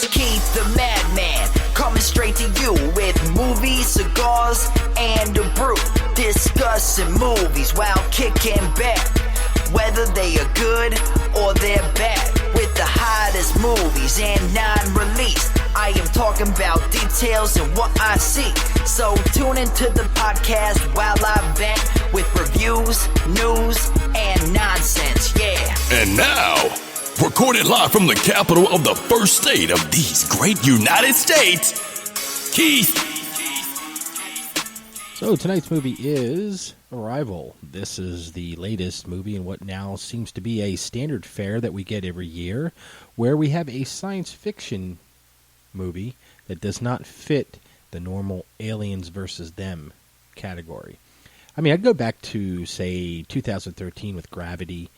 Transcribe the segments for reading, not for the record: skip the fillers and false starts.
host, Keith the Madman, coming straight to you with movies, cigars, and a brew. Discussing movies while kicking back, whether they are good or they're bad. With the hottest movies and non-released, I am talking about details and what I see. So tune into the podcast while I vent with reviews, news, and nonsense, yeah. And now, recorded live from the capital of the first state of these great United States, Keith. So tonight's movie is Arrival. This is the latest movie in what now seems to be a standard fare that we get every year, where we have a science fiction movie that does not fit the normal aliens versus them category. I mean, I'd go back to, say, 2013 with Gravity,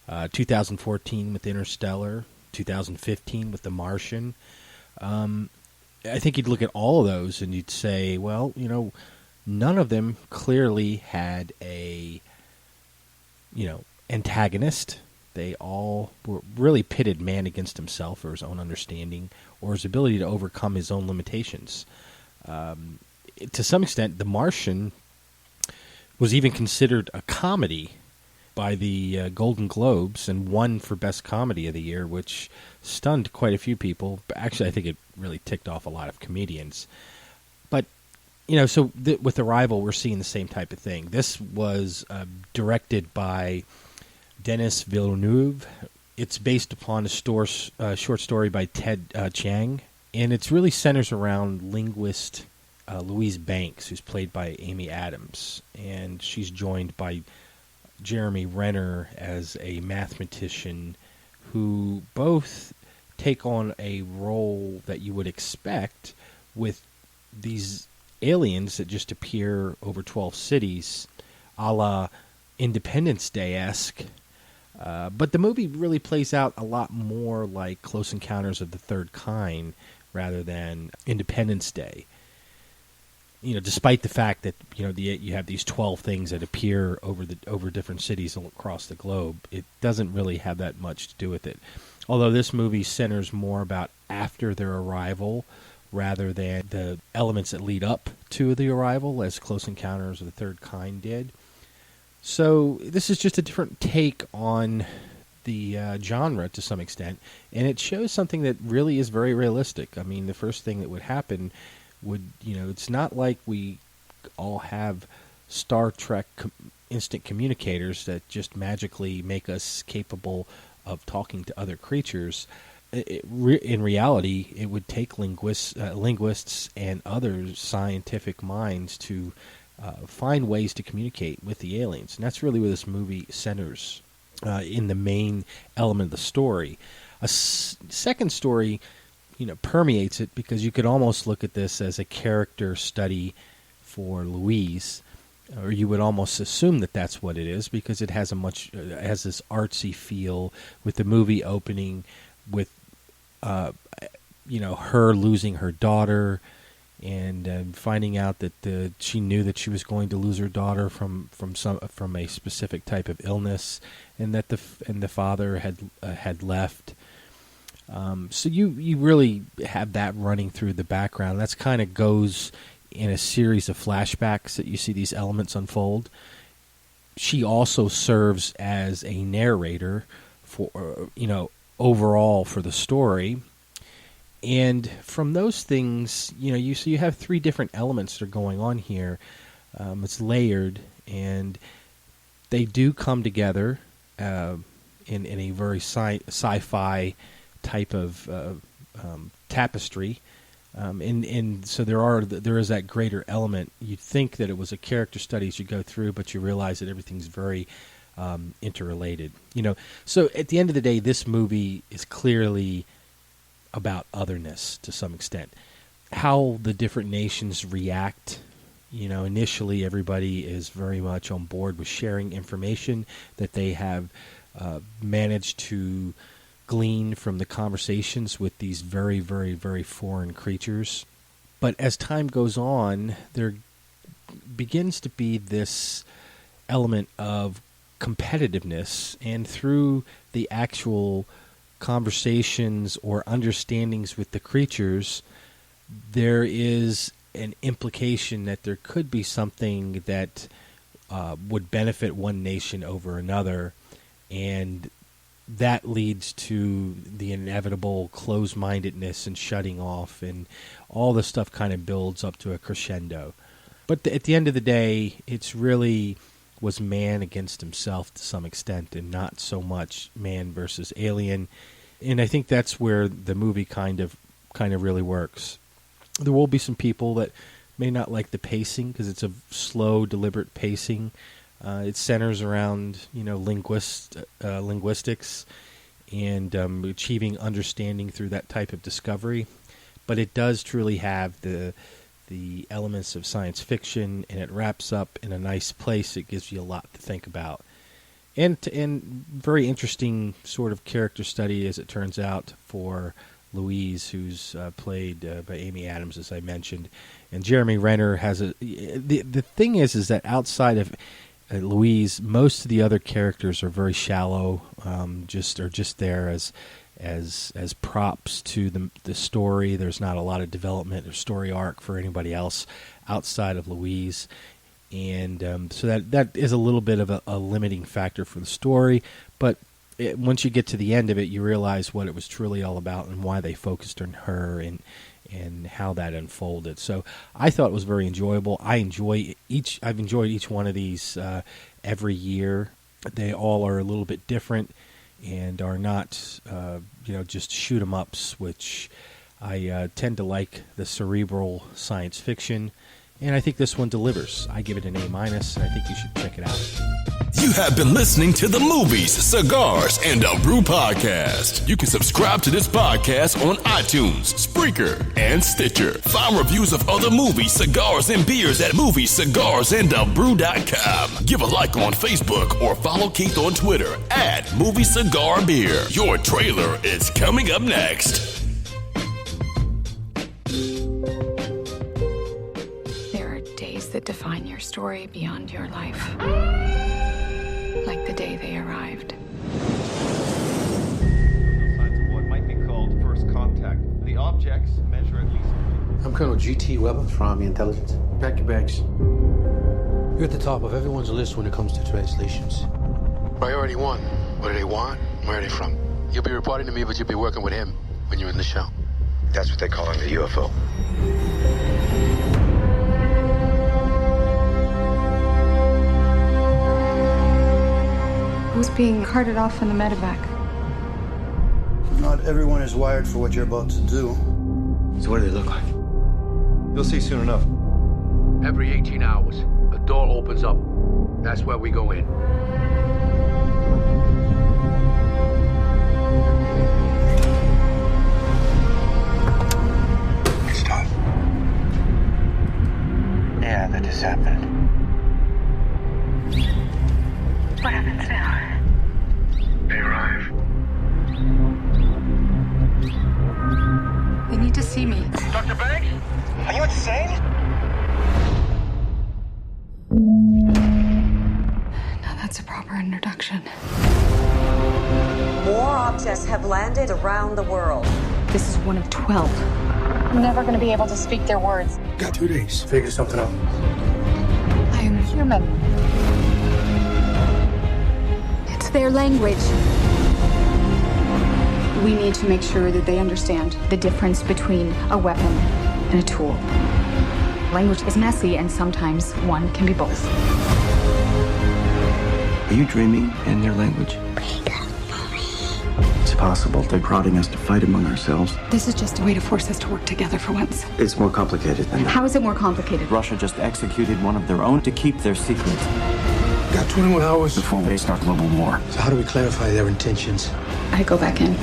2014 with Interstellar, 2015 with The Martian. I think you'd look at all of those and you'd say, well, you know, none of them clearly had a, antagonist. They all were really pitted man against himself or his own understanding or his ability to overcome his own limitations. To some extent, The Martian was even considered a comedy by the Golden Globes and won for Best Comedy of the Year, which stunned quite a few people. But actually, I think it really ticked off a lot of comedians. But, with Arrival, we're seeing the same type of thing. This was directed by Denis Villeneuve. It's based upon a short story by Ted Chiang, and it really centers around linguist Louise Banks, who's played by Amy Adams, and she's joined by Jeremy Renner as a mathematician, who both take on a role that you would expect with these aliens that just appear over 12 cities, a la Independence Day-esque. But the movie really plays out a lot more like Close Encounters of the Third Kind rather than Independence Day. Despite the fact that you have these 12 things that appear over different cities across the globe, it doesn't really have that much to do with it. Although this movie centers more about after their arrival rather than the elements that lead up to the arrival, as Close Encounters of the Third Kind did. So this is just a different take on the genre to some extent, and it shows something that really is very realistic. I mean, the first thing that would happen would, it's not like we all have Star Trek instant communicators that just magically make us capable of talking to other creatures. In reality, it would take linguists and other scientific minds to find ways to communicate with the aliens. And that's really where this movie centers in the main element of the story. A second story permeates it, because you could almost look at this as a character study for Louise, or you would almost assume that that's what it is, because it has has this artsy feel, with the movie opening with her losing her daughter and finding out that she knew that she was going to lose her daughter from a specific type of illness, and that the father had left. So you really have that running through the background. That's kind of goes in a series of flashbacks that you see these elements unfold. She also serves as a narrator for overall for the story. And from those things, you have three different elements that are going on here. It's layered, and they do come together in a very sci-fi type of tapestry, and so there is that greater element. You'd think that it was a character study as you go through, but you realize that everything's very interrelated. So at the end of the day, this movie is clearly about otherness to some extent. How the different nations react. Initially everybody is very much on board with sharing information that they have managed to glean from the conversations with these very, very, very foreign creatures. But as time goes on, there begins to be this element of competitiveness, and through the actual conversations or understandings with the creatures, there is an implication that there could be something that would benefit one nation over another, and that leads to the inevitable closed-mindedness and shutting off, and all the stuff kind of builds up to a crescendo. But at the end of the day, it's really was man against himself to some extent, and not so much man versus alien. And I think that's where the movie kind of really works. There will be some people that may not like the pacing because it's a slow, deliberate pacing. It centers around linguistics and achieving understanding through that type of discovery. But it does truly have the elements of science fiction, and it wraps up in a nice place. It gives you a lot to think about. And very interesting sort of character study, as it turns out, for Louise, who's played by Amy Adams, as I mentioned. And Jeremy Renner has the thing is that outside of Louise, most of the other characters are very shallow, just there as props to the story. There's not a lot of development or story arc for anybody else outside of Louise. And so that is a little bit of a limiting factor for the story. But once you get to the end of it, you realize what it was truly all about and why they focused on her and how that unfolded. So I thought it was very enjoyable. I've enjoyed each one of these every year. They all are a little bit different and are not just shoot 'em ups, which I tend to like the cerebral science fiction. And I think this one delivers. I give it an A-, and I think you should check it out. You have been listening to the Movies, Cigars, and a Brew podcast. You can subscribe to this podcast on iTunes, Spreaker, and Stitcher. Find reviews of other movies, cigars, and beers at moviescigarsandabrew.com. Give a like on Facebook or follow Keith on Twitter at Movie Cigar Beer. Your trailer is coming up next. That define your story beyond your life. Like the day they arrived. Signs of what might be called first contact. The objects measure at least... I'm Colonel G.T. Weber from Army Intelligence. Pack your bags. You're at the top of everyone's list when it comes to translations. Priority 1. What do they want? Where are they from? You'll be reporting to me, but you'll be working with him when you're in the show. That's what they call him, the UFO. Who's being carted off in the medevac? Not everyone is wired for what you're about to do. So what do they look like? You'll see soon enough. Every 18 hours, a door opens up. That's where we go in. It's time. Yeah, that just happened. What happens now? They arrive. They need to see me. Dr. Banks? Are you insane? Now that's a proper introduction. More objects have landed around the world. This is one of 12. I'm never going to be able to speak their words. Got 2 days. Figure something out. I am human. It's their language. We need to make sure that they understand the difference between a weapon and a tool. Language is messy, and sometimes one can be both. Are you dreaming in their language? It's possible they're prodding us to fight among ourselves. This is just a way to force us to work together for once. It's more complicated than that. How is it more complicated? Russia just executed one of their own to keep their secret. Got 21 hours Before they start global war. So how do we clarify their intentions? I go back in.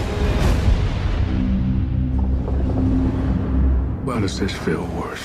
Why does this feel worse?